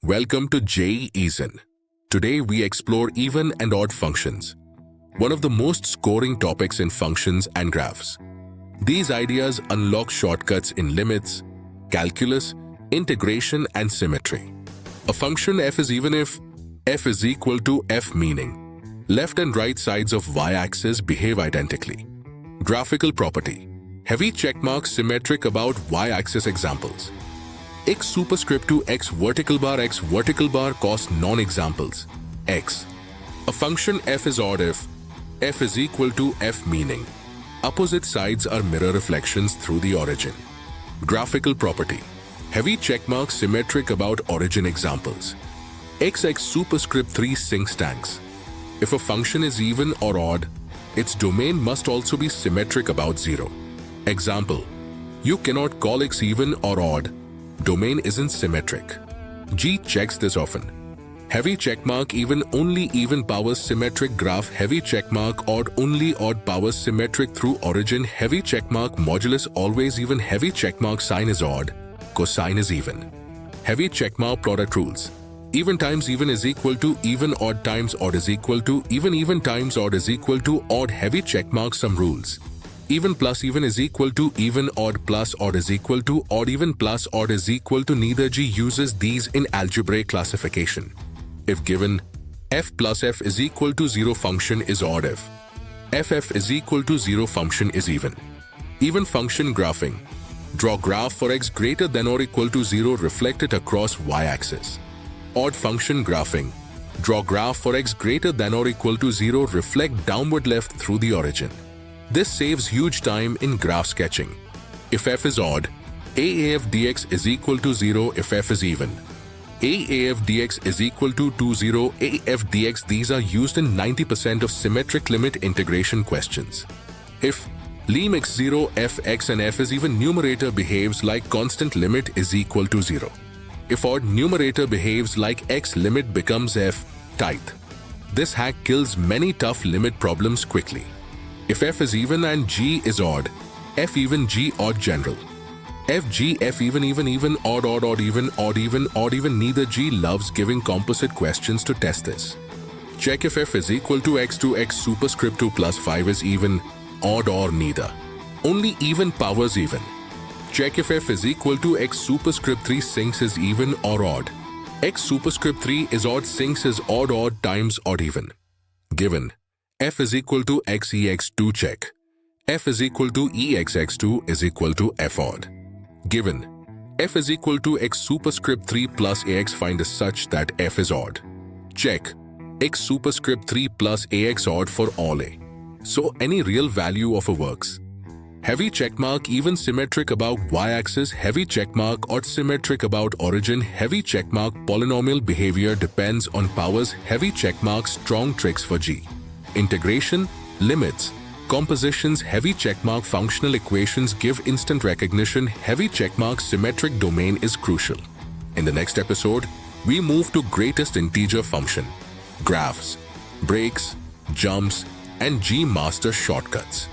Welcome to JEE EASIN. Today we explore even and odd functions, one of the most scoring topics in functions and graphs. These ideas unlock shortcuts in limits, calculus, integration, and symmetry. A function f is even if f is equal to f, meaning left and right sides of y-axis behave identically. Graphical property. Heavy checkmark symmetric about y-axis examples. X superscript to x vertical bar cos non-examples. X. A function f is odd if f is equal to f, meaning opposite sides are mirror reflections through the origin. Graphical property. Heavy checkmark symmetric about origin examples. X superscript 3 sinks tanks. If a function is even or odd, its domain must also be symmetric about 0. Example. You cannot call x even or odd. Domain isn't symmetric. G checks this often. Heavy checkmark even only even powers symmetric graph. Heavy checkmark odd only odd powers symmetric through origin. Heavy checkmark modulus always even. Heavy checkmark sign is odd, cosine is even. Heavy checkmark product rules. Even times even is equal to even, odd times odd is equal to even, even times odd is equal to odd. Heavy checkmark some rules. Even plus even is equal to even, odd plus odd is equal to odd, even plus odd is equal to neither. G uses these in algebraic classification. If given f plus f is equal to 0, function is odd. If f is equal to 0, function is even. Even function graphing. Draw graph for x greater than or equal to 0, reflect it across y-axis. Odd function graphing. Draw graph for x greater than or equal to 0, reflect downward left through the origin. This saves huge time in graph sketching. If f is odd, AAF dx is equal to 0. If f is even, AAF dx is equal to 20 AF dx. These are used in 90% of symmetric limit integration questions. If lim x0 fx and f is even, numerator behaves like constant, limit is equal to 0. If odd, numerator behaves like x, limit becomes f tight. This hack kills many tough limit problems quickly. If f is even and g is odd, f even g odd general. F g f even even odd odd even odd even. Neither. G loves giving composite questions to test this. Check if f is equal to x superscript 2 plus 5 is even, odd, or neither. Only even powers even. Check if f is equal to x superscript 3 sinks is even or odd. X superscript 3 is odd, sinks is odd times odd even. Given f is equal to x ex2, check f is equal to exx2 is equal to f odd. Given f is equal to x superscript 3 plus ax, find is such that f is odd. Check x superscript 3 plus ax odd for all a. So any real value of a works. Heavy checkmark even symmetric about y-axis. Heavy checkmark odd symmetric about origin. Heavy checkmark polynomial behavior depends on powers. Heavy checkmark strong tricks for G. Integration, limits, compositions. Heavy checkmark functional equations give instant recognition. Heavy checkmark symmetric domain is crucial. In the next episode, we move to greatest integer function, graphs, breaks, jumps, and G master shortcuts.